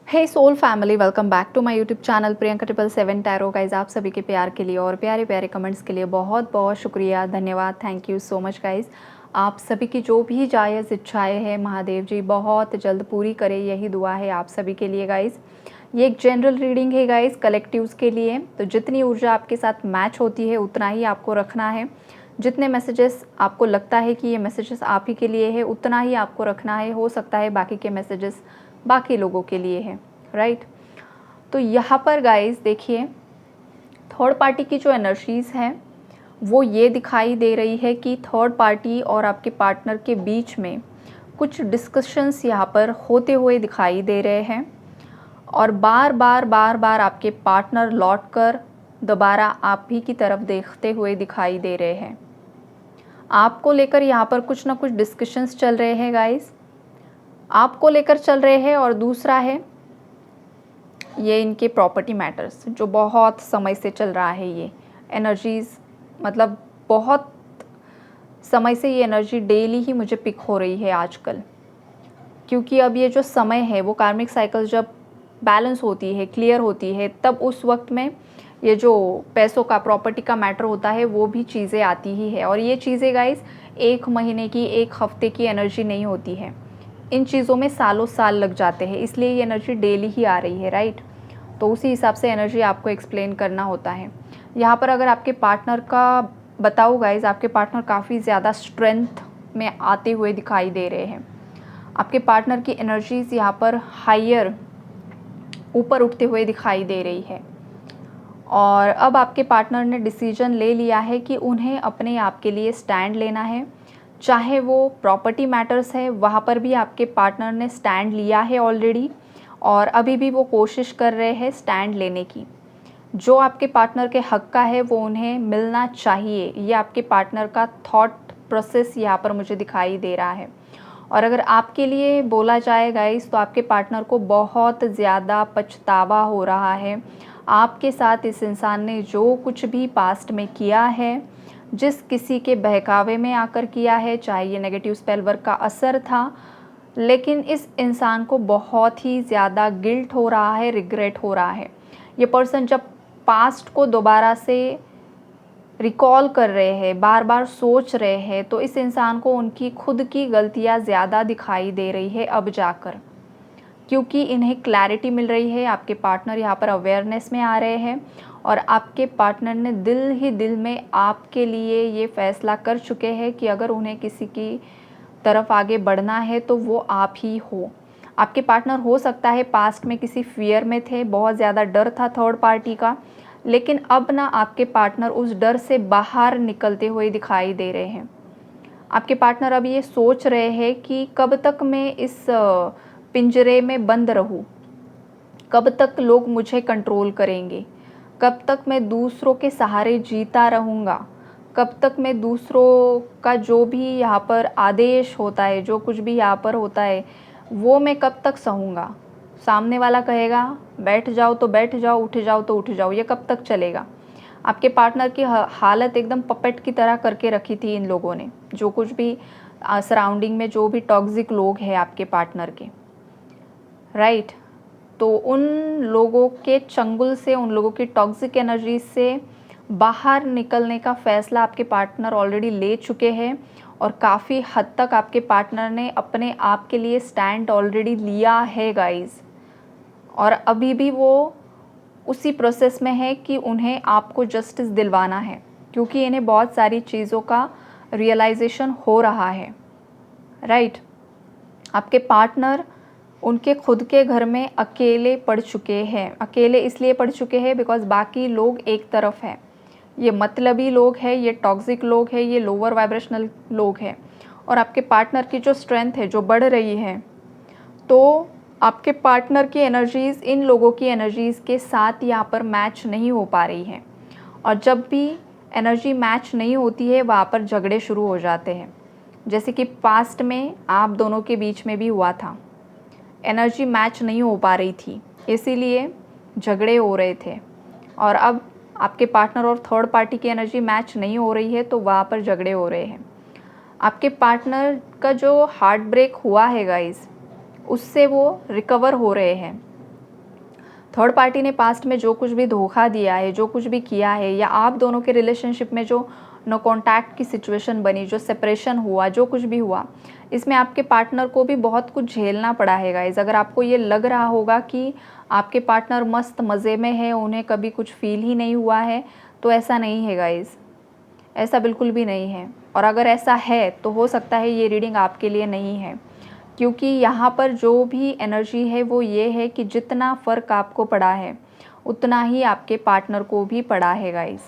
Hey soul family, welcome back to my YouTube channel Priyanka 777 tarot. Guys, आप सभी के प्यार के लिए और प्यारे प्यारे कमेंट्स के लिए बहुत बहुत शुक्रिया, धन्यवाद, thank you so much guys. आप सभी की जो भी जायज़ इच्छाएं हैं महादेव जी बहुत जल्द पूरी करें, यही दुआ है आप सभी के लिए गाइज। ये एक जनरल रीडिंग है गाइज, कलेक्टिव्स के लिए। तो जितनी ऊर्जा आपके साथ मैच होती है उतना ही आपको रखना है। जितने मैसेजेस आपको लगता है कि ये मैसेजेस आप ही के लिए है उतना ही आपको रखना है। हो सकता है बाकी के मैसेजेस बाकी लोगों के लिए है, राइट। तो यहाँ पर गाइस देखिए, थर्ड पार्टी की जो एनर्जीज़ हैं वो ये दिखाई दे रही है कि थर्ड पार्टी और आपके पार्टनर के बीच में कुछ डिस्कशंस यहाँ पर होते हुए दिखाई दे रहे हैं और बार बार आपके पार्टनर लौटकर दोबारा आप ही की तरफ देखते हुए दिखाई दे रहे हैं। आपको लेकर यहाँ पर कुछ ना कुछ डिस्कशंस चल रहे हैं गाइस, आपको लेकर चल रहे हैं। और दूसरा है ये इनके प्रॉपर्टी मैटर्स जो बहुत समय से चल रहा है। ये एनर्जीज़ मतलब बहुत समय से ये एनर्जी डेली ही मुझे पिक हो रही है आजकल, क्योंकि अब ये जो समय है वो कार्मिक साइकिल जब बैलेंस होती है, क्लियर होती है, तब उस वक्त में ये जो पैसों का, प्रॉपर्टी का मैटर होता है वो भी चीज़ें आती ही है। और ये चीज़ें गाइस एक महीने की, एक हफ्ते की एनर्जी नहीं होती है, इन चीज़ों में सालों साल लग जाते हैं, इसलिए ये एनर्जी डेली ही आ रही है, राइट। तो उसी हिसाब से एनर्जी आपको एक्सप्लेन करना होता है। यहाँ पर अगर आपके पार्टनर का बताओ गाइज, आपके पार्टनर काफ़ी ज़्यादा स्ट्रेंथ में आते हुए दिखाई दे रहे हैं। आपके पार्टनर की एनर्जीज़ यहाँ पर हायर ऊपर उठते हुए दिखाई दे रही है। और अब आपके पार्टनर ने डिसीजन ले लिया है कि उन्हें अपने आप के लिए स्टैंड लेना है। चाहे वो प्रॉपर्टी मैटर्स है, वहाँ पर भी आपके पार्टनर ने स्टैंड लिया है ऑलरेडी और अभी भी वो कोशिश कर रहे हैं स्टैंड लेने की। जो आपके पार्टनर के हक का है वो उन्हें मिलना चाहिए, ये आपके पार्टनर का थॉट प्रोसेस यहाँ पर मुझे दिखाई दे रहा है। और अगर आपके लिए बोला जाए गाइस, तो आपके पार्टनर को बहुत ज़्यादा पछतावा हो रहा है। आपके साथ इस इंसान ने जो कुछ भी पास्ट में किया है, जिस किसी के बहकावे में आकर किया है, चाहे ये नेगेटिव स्पेल वर्क का असर था, लेकिन इस इंसान को बहुत ही ज़्यादा गिल्ट हो रहा है, रिग्रेट हो रहा है। ये पर्सन जब पास्ट को दोबारा से रिकॉल कर रहे हैं, बार बार सोच रहे हैं, तो इस इंसान को उनकी खुद की गलतियां ज़्यादा दिखाई दे रही है अब जाकर, क्योंकि इन्हें क्लैरिटी मिल रही है। आपके पार्टनर यहाँ पर अवेयरनेस में आ रहे हैं और आपके पार्टनर ने दिल ही दिल में आपके लिए ये फैसला कर चुके हैं कि अगर उन्हें किसी की तरफ आगे बढ़ना है तो वो आप ही हो। आपके पार्टनर हो सकता है पास्ट में किसी फियर में थे, बहुत ज़्यादा डर था थर्ड पार्टी का, लेकिन अब ना आपके पार्टनर उस डर से बाहर निकलते हुए दिखाई दे रहे हैं। आपके पार्टनर अब ये सोच रहे हैं कि कब तक मैं इस पिंजरे में बंद रहूं, कब तक लोग मुझे कंट्रोल करेंगे, कब तक मैं दूसरों के सहारे जीता रहूँगा, कब तक मैं दूसरों का जो भी यहाँ पर आदेश होता है, जो कुछ भी यहाँ पर होता है, वो मैं कब तक सहूँगा। सामने वाला कहेगा बैठ जाओ तो बैठ जाओ, उठ जाओ तो उठ जाओ, ये कब तक चलेगा। आपके पार्टनर की हालत एकदम पपेट की तरह करके रखी थी इन लोगों ने, जो कुछ भी सराउंडिंग में जो भी टॉक्सिक लोग हैं आपके पार्टनर के, राइट। तो उन लोगों के चंगुल से, उन लोगों की टॉक्सिक एनर्जी से बाहर निकलने का फ़ैसला आपके पार्टनर ऑलरेडी ले चुके हैं और काफ़ी हद तक आपके पार्टनर ने अपने आप के लिए स्टैंड ऑलरेडी लिया है गाइस। और अभी भी वो उसी प्रोसेस में है कि उन्हें आपको जस्टिस दिलवाना है, क्योंकि इन्हें बहुत सारी चीज़ों का रियलाइजेशन हो रहा है, राइट। आपके पार्टनर उनके खुद के घर में अकेले पड़ चुके हैं। अकेले इसलिए पड़ चुके हैं बिकॉज़ बाकी लोग एक तरफ हैं। ये मतलबी लोग हैं, ये टॉक्सिक लोग हैं, ये लोअर वाइब्रेशनल लोग हैं। और आपके पार्टनर की जो स्ट्रेंथ है, जो बढ़ रही है, तो आपके पार्टनर की एनर्जीज़ इन लोगों की एनर्जीज़ के साथ यहाँ पर मैच नहीं हो पा रही हैं। और जब भी एनर्जी मैच नहीं होती है, वहाँ पर झगड़े शुरू हो जाते हैं, जैसे कि पास्ट में आप दोनों के बीच में भी हुआ था। एनर्जी मैच नहीं हो पा रही थी, इसीलिए झगड़े हो रहे थे। और अब आपके पार्टनर और थर्ड पार्टी की एनर्जी मैच नहीं हो रही है, तो वहाँ पर झगड़े हो रहे हैं। आपके पार्टनर का जो हार्ट ब्रेक हुआ है गाइस, उससे वो रिकवर हो रहे हैं। थर्ड पार्टी ने पास्ट में जो कुछ भी धोखा दिया है, जो कुछ भी किया है, या आप दोनों के रिलेशनशिप में जो नो कॉन्टैक्ट की सिचुएशन बनी, जो सेपरेशन हुआ, जो कुछ भी हुआ, इसमें आपके पार्टनर को भी बहुत कुछ झेलना पड़ा है गाइज़। अगर आपको ये लग रहा होगा कि आपके पार्टनर मस्त मज़े में है, उन्हें कभी कुछ फ़ील ही नहीं हुआ है, तो ऐसा नहीं है गाइज़, ऐसा बिल्कुल भी नहीं है। और अगर ऐसा है तो हो सकता है ये रीडिंग आपके लिए नहीं है, क्योंकि यहाँ पर जो भी एनर्जी है वो ये है कि जितना फ़र्क आपको पड़ा है उतना ही आपके पार्टनर को भी पड़ा है गाइज़।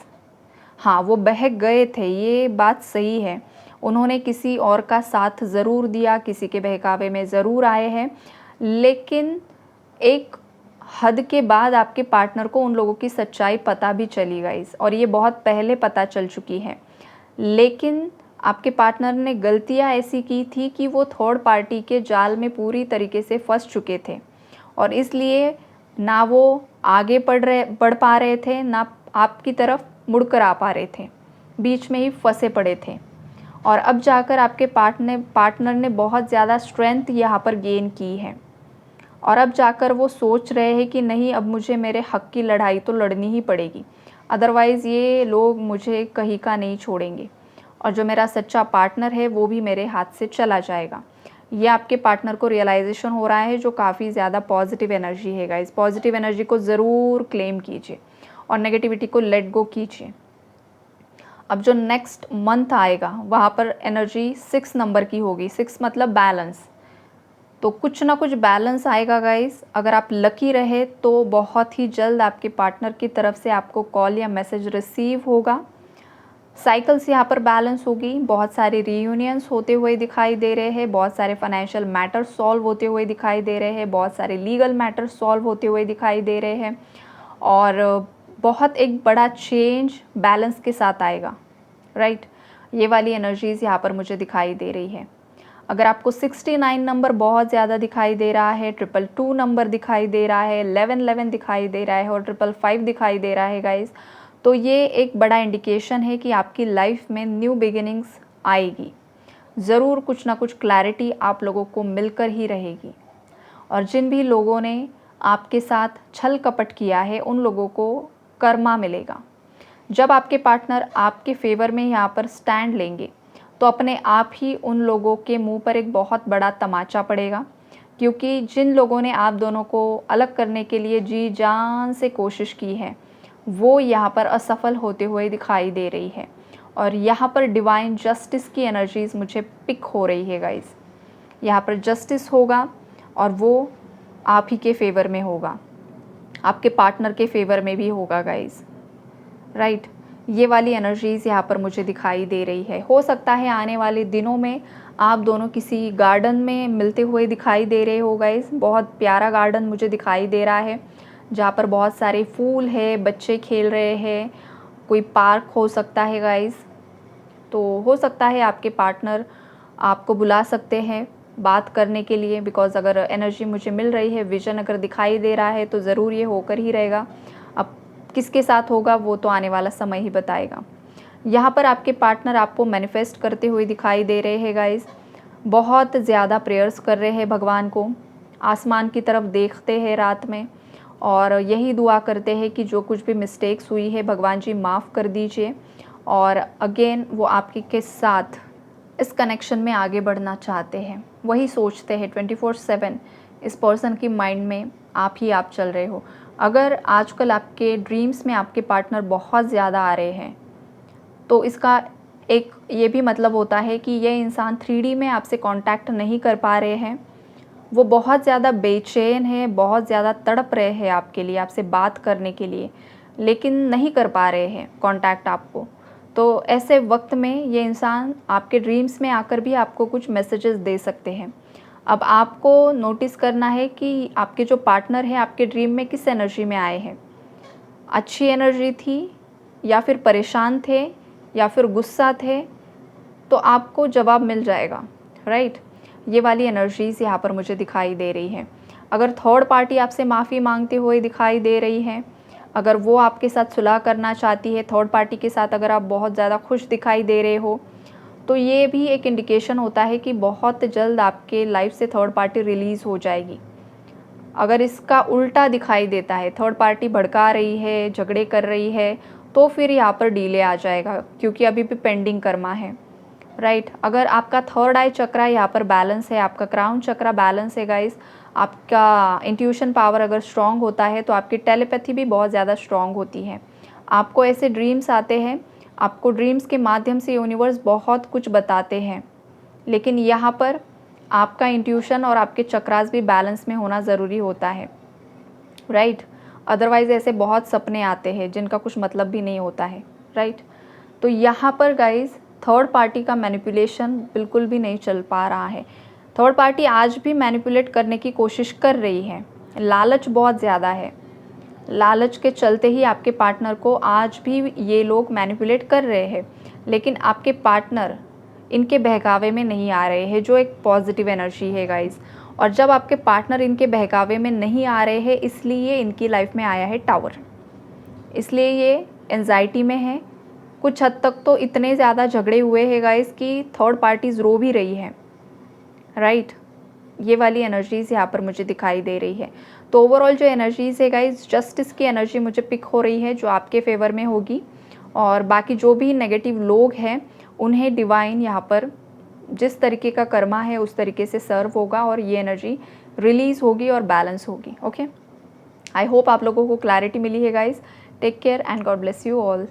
हाँ, वो बहक गए थे, ये बात सही है। उन्होंने किसी और का साथ ज़रूर दिया, किसी के बहकावे में ज़रूर आए हैं, लेकिन एक हद के बाद आपके पार्टनर को उन लोगों की सच्चाई पता भी चली गाइज़, और ये बहुत पहले पता चल चुकी है। लेकिन आपके पार्टनर ने गलतियाँ ऐसी की थी कि वो थर्ड पार्टी के जाल में पूरी तरीके से फंस चुके थे, और इसलिए ना वो आगे बढ़ पा रहे थे, ना आपकी तरफ मुड़कर आ पा रहे थे, बीच में ही फंसे पड़े थे। और अब जाकर आपके पार्टनर ने बहुत ज़्यादा स्ट्रेंथ यहाँ पर गेन की है, और अब जाकर वो सोच रहे हैं कि नहीं, अब मुझे मेरे हक़ की लड़ाई तो लड़नी ही पड़ेगी, अदरवाइज़ ये लोग मुझे कहीं का नहीं छोड़ेंगे, और जो मेरा सच्चा पार्टनर है वो भी मेरे हाथ से चला जाएगा। ये आपके पार्टनर को रियलाइजेशन हो रहा है, जो काफ़ी ज़्यादा पॉजिटिव एनर्जी है गाइस। पॉजिटिव एनर्जी को ज़रूर क्लेम कीजिए और नेगेटिविटी को लेट गो कीजिए। अब जो नेक्स्ट मंथ आएगा वहाँ पर एनर्जी 6 नंबर की होगी। 6 मतलब बैलेंस, तो कुछ ना कुछ बैलेंस आएगा गाइस। अगर आप लकी रहे तो बहुत ही जल्द आपके पार्टनर की तरफ से आपको कॉल या मैसेज रिसीव होगा। साइकिल्स यहाँ पर बैलेंस होगी, बहुत सारे रीयूनियंस होते हुए दिखाई दे रहे हैं, बहुत सारे फाइनेंशियल मैटर सॉल्व होते हुए दिखाई दे रहे हैं, बहुत सारे लीगल मैटर सॉल्व होते हुए दिखाई दे रहे हैं, और बहुत एक बड़ा चेंज बैलेंस के साथ आएगा, राइट। ये वाली एनर्जीज़ यहाँ पर मुझे दिखाई दे रही है। अगर आपको 69 नंबर बहुत ज़्यादा दिखाई दे रहा है, 222 नंबर दिखाई दे रहा है, 1111 दिखाई दे रहा है और 555 दिखाई दे रहा है गाइस, तो ये एक बड़ा इंडिकेशन है कि आपकी लाइफ में न्यू बिगिनिंग्स आएगी। ज़रूर कुछ ना कुछ क्लैरिटी आप लोगों को मिलकर ही रहेगी। और जिन भी लोगों ने आपके साथ छल कपट किया है उन लोगों को कर्मा मिलेगा। जब आपके पार्टनर आपके फेवर में यहाँ पर स्टैंड लेंगे तो अपने आप ही उन लोगों के मुंह पर एक बहुत बड़ा तमाचा पड़ेगा, क्योंकि जिन लोगों ने आप दोनों को अलग करने के लिए जी जान से कोशिश की है वो यहाँ पर असफल होते हुए दिखाई दे रही है। और यहाँ पर डिवाइन जस्टिस की एनर्जीज़ मुझे पिक हो रही है गाइस। यहाँ पर जस्टिस होगा और वो आप ही के फेवर में होगा, आपके पार्टनर के फेवर में भी होगा गाइस, राइट। ये वाली एनर्जीज़ यहाँ पर मुझे दिखाई दे रही है। हो सकता है आने वाले दिनों में आप दोनों किसी गार्डन में मिलते हुए दिखाई दे रहे हो गाइस। बहुत प्यारा गार्डन मुझे दिखाई दे रहा है जहाँ पर बहुत सारे फूल है, बच्चे खेल रहे हैं, कोई पार्क हो सकता है गाइस। तो हो सकता है आपके पार्टनर आपको बुला सकते हैं बात करने के लिए, बिकॉज़ अगर एनर्जी मुझे मिल रही है, विज़न अगर दिखाई दे रहा है तो ज़रूर ये होकर ही रहेगा। अब किसके साथ होगा वो तो आने वाला समय ही बताएगा। यहाँ पर आपके पार्टनर आपको मैनिफेस्ट करते हुए दिखाई दे रहे हैं गाइस। बहुत ज़्यादा प्रेयर्स कर रहे हैं भगवान को, आसमान की तरफ देखते हैं रात में और यही दुआ करते हैं कि जो कुछ भी मिस्टेक्स हुई है भगवान जी माफ़ कर दीजिए, और अगेन वो आपके के साथ इस कनेक्शन में आगे बढ़ना चाहते हैं। वही सोचते हैं 24/7 इस पर्सन की माइंड में आप ही आप चल रहे हो। अगर आजकल आपके ड्रीम्स में आपके पार्टनर बहुत ज़्यादा आ रहे हैं तो इसका एक ये भी मतलब होता है कि ये इंसान 3D में आपसे कांटेक्ट नहीं कर पा रहे हैं, वो बहुत ज़्यादा बेचैन है, बहुत ज़्यादा तड़प रहे हैं आपके लिए, आपसे बात करने के लिए, लेकिन नहीं कर पा रहे हैं कांटेक्ट आपको। तो ऐसे वक्त में ये इंसान आपके ड्रीम्स में आकर भी आपको कुछ मैसेजेस दे सकते हैं। अब आपको नोटिस करना है कि आपके जो पार्टनर हैं आपके ड्रीम में किस एनर्जी में आए हैं। अच्छी एनर्जी थी या फिर परेशान थे या फिर गुस्सा थे, तो आपको जवाब मिल जाएगा, राइट। ये वाली एनर्जीज़ यहाँ पर मुझे दिखाई दे रही है। अगर थर्ड पार्टी आपसे माफ़ी मांगते हुए दिखाई दे रही है, अगर वो आपके साथ सुलह करना चाहती है, थर्ड पार्टी के साथ अगर आप बहुत ज़्यादा खुश दिखाई दे रहे हो, तो ये भी एक इंडिकेशन होता है कि बहुत जल्द आपके लाइफ से थर्ड पार्टी रिलीज़ हो जाएगी। अगर इसका उल्टा दिखाई देता है, थर्ड पार्टी भड़का रही है, झगड़े कर रही है, तो फिर यहाँ पर डिले आ जाएगा, क्योंकि अभी भी पेंडिंग कर्मा है, राइट। अगर आपका थर्ड आई चक्रा यहाँ पर बैलेंस है, आपका क्राउन चक्रा बैलेंस है गाइस, आपका इंट्यूशन पावर अगर स्ट्रॉन्ग होता है तो आपकी टेलीपैथी भी बहुत ज़्यादा स्ट्रॉन्ग होती है। आपको ऐसे ड्रीम्स आते हैं, आपको ड्रीम्स के माध्यम से यूनिवर्स बहुत कुछ बताते हैं, लेकिन यहाँ पर आपका इंट्यूशन और आपके चक्रास भी बैलेंस में होना ज़रूरी होता है, राइट। अदरवाइज़ ऐसे बहुत सपने आते हैं जिनका कुछ मतलब भी नहीं होता है, राइट। तो यहाँ पर गाइज थर्ड पार्टी का मैनिपुलेशन बिल्कुल भी नहीं चल पा रहा है। थर्ड पार्टी आज भी मैनिपुलेट करने की कोशिश कर रही है, लालच बहुत ज़्यादा है, लालच के चलते ही आपके पार्टनर को आज भी ये लोग मैनिपुलेट कर रहे हैं, लेकिन आपके पार्टनर इनके बहकावे में नहीं आ रहे हैं, जो एक पॉजिटिव एनर्जी है गाइस। और जब आपके पार्टनर इनके बहकावे में नहीं आ रहे हैं, इसलिए इनकी लाइफ में आया है टावर, इसलिए ये एंजाइटी में है। कुछ हद तक तो इतने ज़्यादा झगड़े हुए हैं गाइस कि थर्ड पार्टीज़ रो भी रही है, राइट। ये वाली एनर्जीज़ यहाँ पर मुझे दिखाई दे रही है। तो ओवरऑल जो एनर्जीज़ है गाइस, जस्टिस की एनर्जी मुझे पिक हो रही है, जो आपके फेवर में होगी। और बाकी जो भी नेगेटिव लोग हैं उन्हें डिवाइन यहाँ पर जिस तरीके का कर्मा है उस तरीके से सर्व होगा और ये एनर्जी रिलीज़ होगी और बैलेंस होगी। ओके, आई होप आप लोगों को क्लैरिटी मिली है guys. Take care and God bless you all.